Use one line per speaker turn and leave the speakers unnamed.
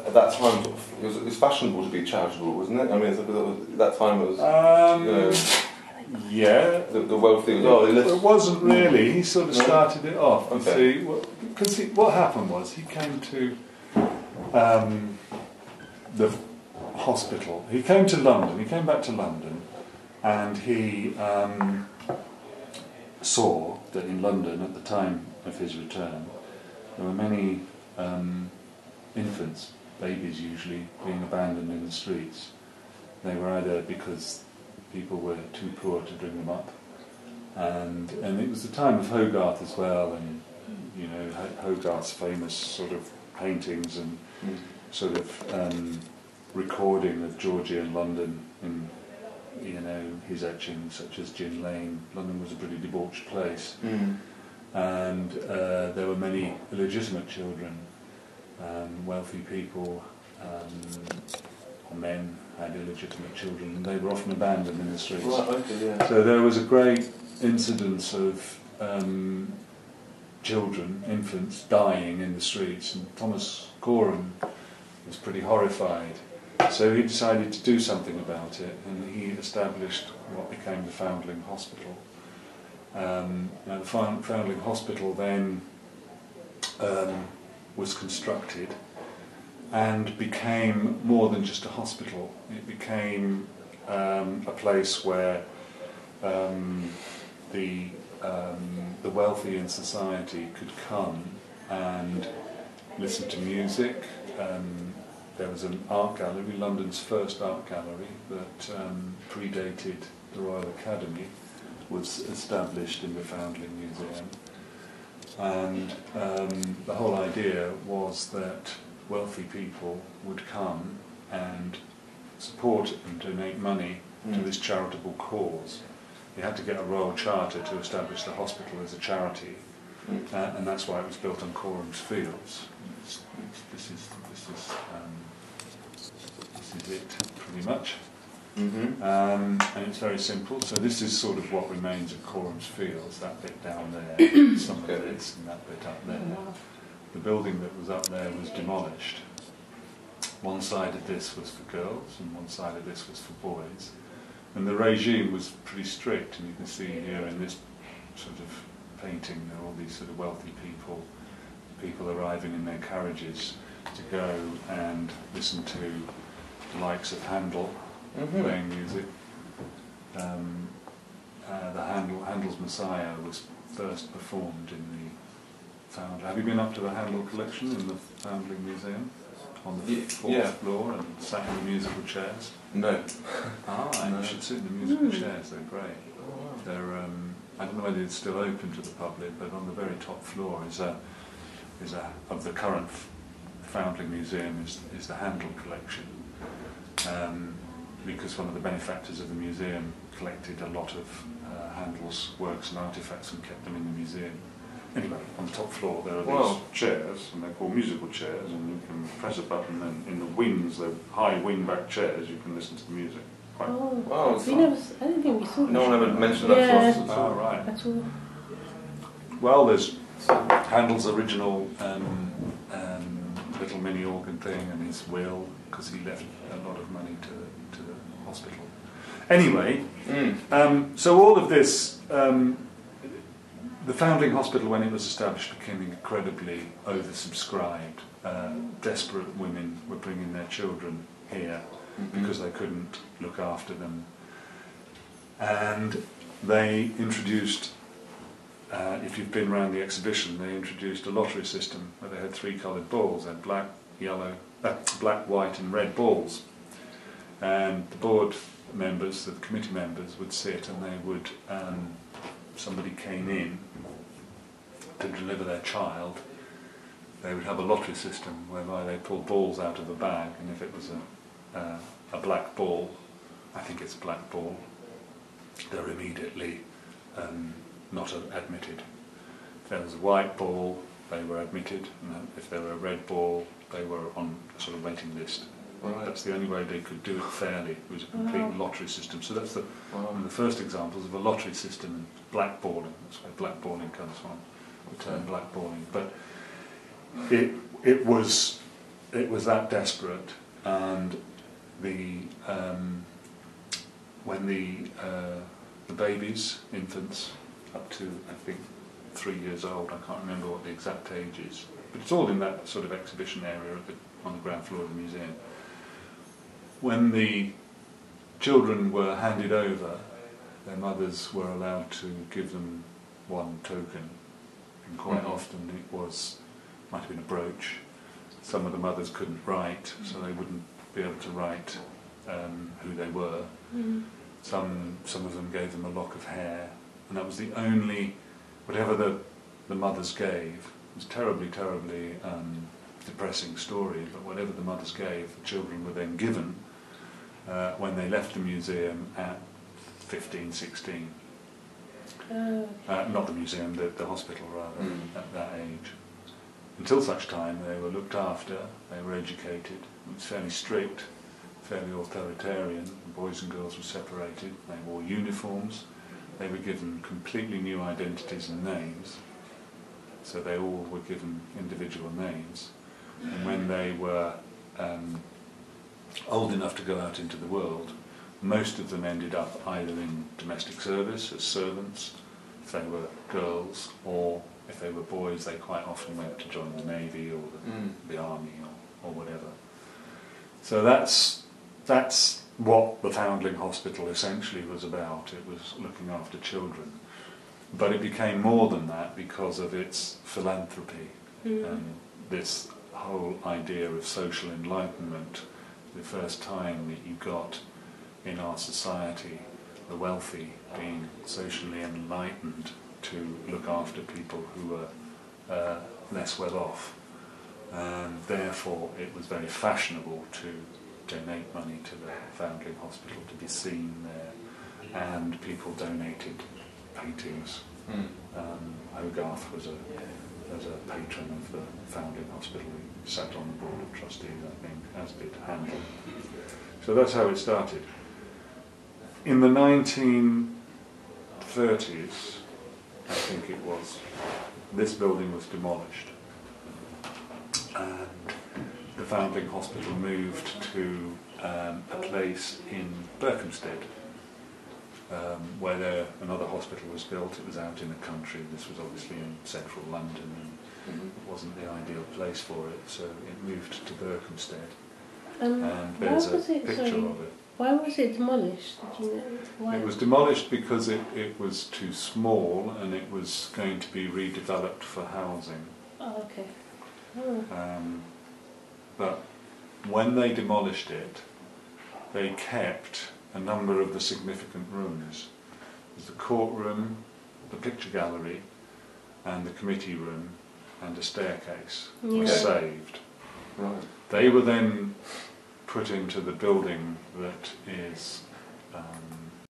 at that time, it was fashionable to be charitable, wasn't it? I mean, at that time it was,
yeah.
The wealthy as well.
It wasn't really. He sort of started it off.
Okay.
Because what happened was he came to the hospital. He came to London. He came back to London, and he saw that in London at the time of his return there were many infants, babies usually, being abandoned in the streets. They were either because people were too poor to bring them up, and it was the time of Hogarth as well, and you know Hogarth's famous sort of paintings and sort of recording of Georgian London in his etchings such as Gin Lane. London was a pretty debauched place, and there were many illegitimate children. Wealthy people or men had illegitimate children, and they were often abandoned in the streets.
Right, okay, yeah.
So there was a great incidence of children, infants, dying in the streets, and Thomas Coram was pretty horrified. So he decided to do something about it, and he established what became the Foundling Hospital. Now the Foundling Hospital then was constructed and became more than just a hospital. It became a place where the wealthy in society could come and listen to music. There was an art gallery, London's first art gallery, that predated the Royal Academy, was established in the Foundling Museum. And the whole idea was that wealthy people would come and support and donate money to this charitable cause. You had to get a royal charter to establish the hospital as a charity, and that's why it was built on Coram's Fields. This is it, pretty much. And it's very simple. So this is sort of what remains of Coram's Fields, that bit down there, some of this and that bit up there. The building that was up there was demolished. One side of this was for girls and one side of this was for boys. And the regime was pretty strict, and you can see here in this sort of painting there are all these sort of wealthy people arriving in their carriages to go and listen to the likes of Handel playing music. Handel's Messiah was first performed in the Foundling. Have you been up to the Handel collection in the Foundling Museum? On the fourth floor and sat in the musical chairs?
No.
You should sit in the musical chairs, they're great. They're, I don't know whether it's still open to the public, but on the very top floor is of the current Foundling Museum is the Handel collection. Because one of the benefactors of the museum collected a lot of Handel's works and artefacts and kept them in the museum. Anyway, on the top floor there are these chairs, and they're called musical chairs, and you can press a button, and in the wings, the high wing-back chairs, you can listen to the music.
I don't think we saw
No one ever mentioned that to us.
Oh, right.
That's all.
Well, there's Handel's original little mini organ thing and his will, because he left a lot of money to the hospital. Anyway, so all of this, the Foundling Hospital, when it was established, became incredibly oversubscribed. Desperate women were bringing their children here because they couldn't look after them. And they introduced, if you've been around the exhibition, they introduced a lottery system where they had three coloured balls. They had black, white and red balls. And the board members, the committee members, would sit and they would, somebody came in to deliver their child, they would have a lottery system whereby they pulled balls out of a bag, and if it was a black ball, I think it's a black ball, they're immediately not admitted. If there was a white ball, they were admitted, and if there were a red ball, they were on a sort of waiting list. Right. That's the only way they could do it fairly. It was a complete lottery system. So that's one of the first examples of a lottery system and blackballing. That's where blackballing comes from, the term blackballing. But it was it was that desperate, and when the babies, infants, up to I think 3 years old, I can't remember what the exact age is, but it's all in that sort of exhibition area on the ground floor of the museum. When the children were handed over, their mothers were allowed to give them one token, and quite often it might have been a brooch. Some of the mothers couldn't write, so they wouldn't be able to write who they were. Some of them gave them a lock of hair, and that was the only, whatever the mothers gave, it was terribly depressing story, but whatever the mothers gave, the children were then given when they left the museum at 15, 16. Not the museum, the hospital rather, at that age. Until such time they were looked after, they were educated. It was fairly strict, fairly authoritarian. The boys and girls were separated, they wore uniforms, they were given completely new identities and names, so they all were given individual names. And when they were old enough to go out into the world, most of them ended up either in domestic service as servants, if they were girls, or if they were boys, they quite often went to join the Navy or the Army or whatever. So that's what the Foundling Hospital essentially was about. It was looking after children. But it became more than that because of its philanthropy and this whole idea of social enlightenment. The first time that you got in our society the wealthy being socially enlightened to look after people who were less well off, and therefore it was very fashionable to donate money to the Foundling Hospital, to be seen there, and people donated paintings. Hogarth was a patron of the Foundling Hospital. He sat on the board of trustees, I think, as did Handel. So that's how it started. In the 1930s, I think it was, this building was demolished, and the Foundling Hospital moved to a place in Berkhamsted, where another hospital was built. It was out in the country. This was obviously in central London, and it wasn't the ideal place for it, so it moved to Berkhamsted. And there's a picture of it.
Why was it demolished?
It was demolished because it was too small, and it was going to be redeveloped for housing.
Oh, okay. Oh.
But when they demolished it, they kept a number of the significant rooms. There's the courtroom, the picture gallery, and the committee room, and a staircase were saved.
Right.
They were then put into the building that is